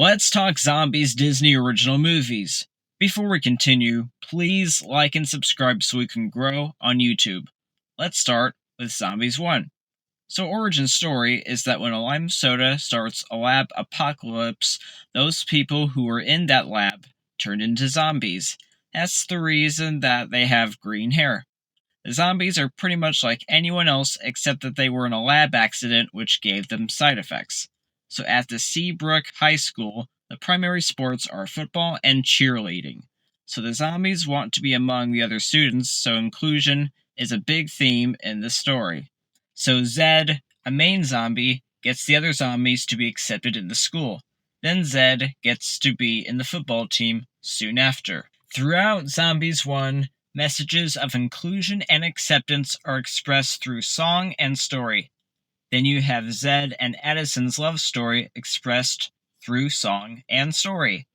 Let's talk Zombies Disney original movies. Before we continue, please like and subscribe so we can grow on YouTube. Let's start with Zombies 1. So, origin story is that when a lime soda starts a lab apocalypse, those people who were in that lab turn into zombies. That's the reason that they have green hair. The zombies are pretty much like anyone else except that they were in a lab accident which gave them side effects. So at the Seabrook High School, the primary sports are football and cheerleading. So the zombies want to be among the other students, so inclusion is a big theme in the story. So Zed, a main zombie, gets the other zombies to be accepted in the school. Then Zed gets to be in the football team soon after. Throughout Zombies 1, messages of inclusion and acceptance are expressed through song and story. Then you have Zed and Addison's love story expressed through song and story.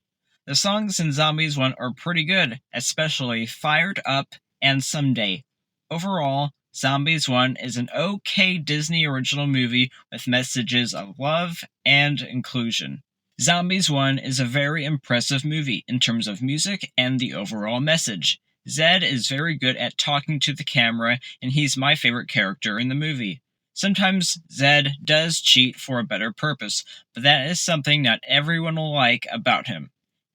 The songs in Zombies 1 are pretty good, especially Fired Up and Someday. Overall, Zombies 1 is an okay Disney original movie with messages of love and inclusion. Zombies 1 is a very impressive movie in terms of music and the overall message. Zed is very good at talking to the camera, and he's my favorite character in the movie. Sometimes Zed does cheat for a better purpose, but that is something not everyone will like about him.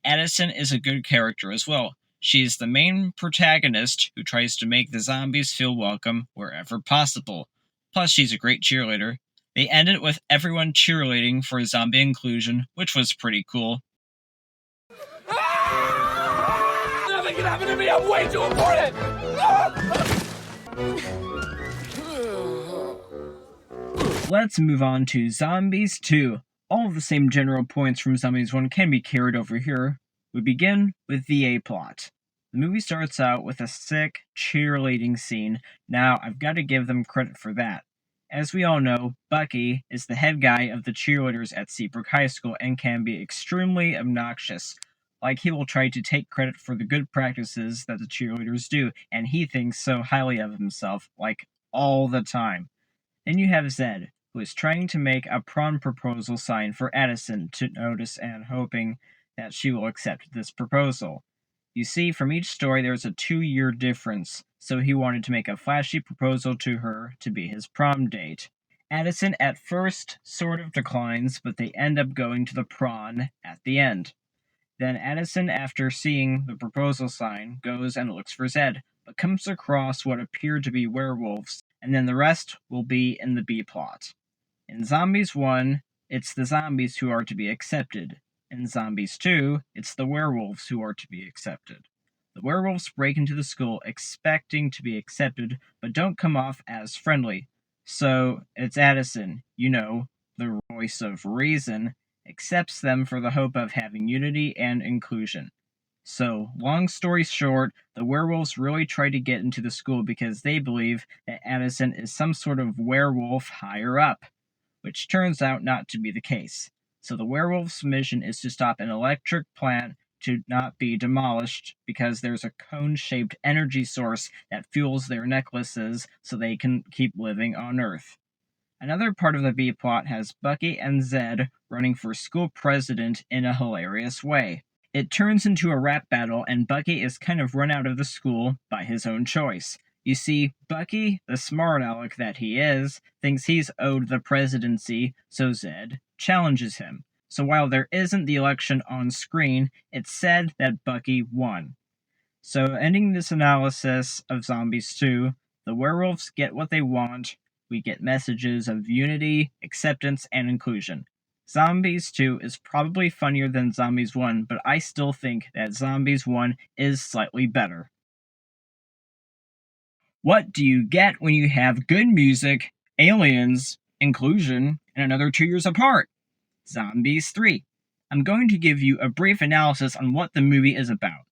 Addison is a good character as well. She is the main protagonist who tries to make the zombies feel welcome wherever possible. Plus, she's a great cheerleader. They ended with everyone cheerleading for zombie inclusion, which was pretty cool. Nothing can happen to me, I'm way too important! Let's move on to Zombies 2. All of the same general points from Zombies 1 can be carried over here. We begin with the A-plot. The movie starts out with a sick cheerleading scene. Now, I've got to give them credit for that. As we all know, Bucky is the head guy of the cheerleaders at Seabrook High School and can be extremely obnoxious. Like, he will try to take credit for the good practices that the cheerleaders do, and he thinks so highly of himself, like, all the time. Then you have Zed, who is trying to make a prom proposal sign for Addison to notice and hoping that she will accept this proposal. You see, from each story there's a 2-year difference, so he wanted to make a flashy proposal to her to be his prom date. Addison at first sort of declines, but they end up going to the prom at the end. Then Addison, after seeing the proposal sign, goes and looks for Zed, but comes across what appear to be werewolves, and then the rest will be in the B-plot. In Zombies 1, it's the zombies who are to be accepted. In Zombies 2, it's the werewolves who are to be accepted. The werewolves break into the school expecting to be accepted, but don't come off as friendly. So, it's Addison, the voice of reason, accepts them for the hope of having unity and inclusion. So, long story short, the werewolves really try to get into the school because they believe that Addison is some sort of werewolf higher up, which turns out not to be the case. So the werewolves' mission is to stop an electric plant to not be demolished because there's a cone-shaped energy source that fuels their necklaces so they can keep living on Earth. Another part of the B-plot has Bucky and Zed running for school president in a hilarious way. It turns into a rap battle, and Bucky is kind of run out of the school by his own choice. You see, Bucky, the smart aleck that he is, thinks he's owed the presidency, so Zed challenges him. So while there isn't the election on screen, it's said that Bucky won. So ending this analysis of Zombies 2, the werewolves get what they want. We get messages of unity, acceptance, and inclusion. Zombies 2 is probably funnier than Zombies 1, but I still think that Zombies 1 is slightly better. What do you get when you have good music, aliens, inclusion, and another 2 years apart? Zombies 3. I'm going to give you a brief analysis on what the movie is about.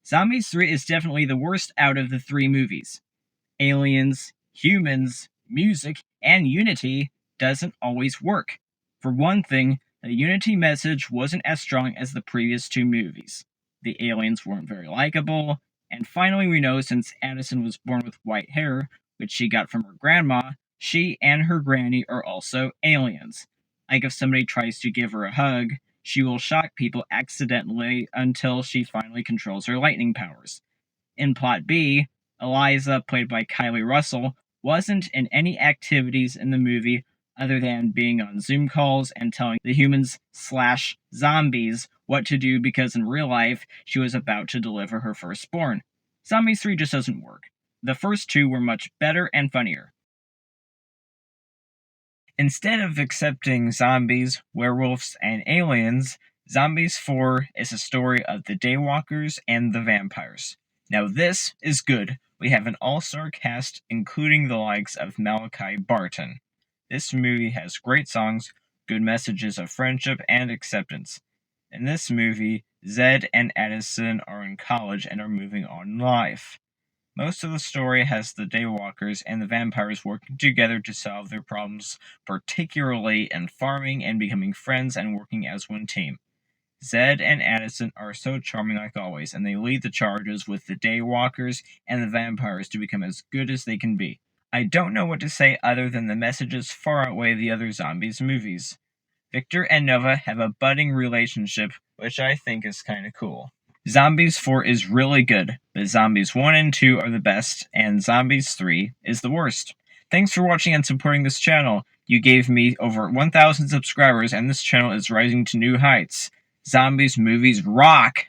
Zombies 3 is definitely the worst out of the 3 movies. Aliens, humans, music, and unity doesn't always work. For one thing, the unity message wasn't as strong as the previous 2 movies. The aliens weren't very likable, and finally we know since Addison was born with white hair, which she got from her grandma, she and her granny are also aliens. Like if somebody tries to give her a hug, she will shock people accidentally until she finally controls her lightning powers. In Plot B, Eliza, played by Kylie Russell, wasn't in any activities in the movie other than being on Zoom calls and telling the humans/zombies what to do because in real life she was about to deliver her firstborn. Zombies 3 just doesn't work. The first two were much better and funnier. Instead of accepting zombies, werewolves, and aliens, Zombies 4 is a story of the Daywalkers and the vampires. Now this is good. We have an all-star cast including the likes of Malachi Barton. This movie has great songs, good messages of friendship and acceptance. In this movie, Zed and Addison are in college and are moving on in life. Most of the story has the Daywalkers and the vampires working together to solve their problems, particularly in farming and becoming friends and working as one team. Zed and Addison are so charming like always, and they lead the charges with the Daywalkers and the vampires to become as good as they can be. I don't know what to say other than the messages far outweigh the other Zombies movies. Victor and Nova have a budding relationship, which I think is kinda cool. Zombies 4 is really good, but Zombies 1 and 2 are the best, and Zombies 3 is the worst. Thanks for watching and supporting this channel. You gave me over 1,000 subscribers, and this channel is rising to new heights. Zombies movies rock!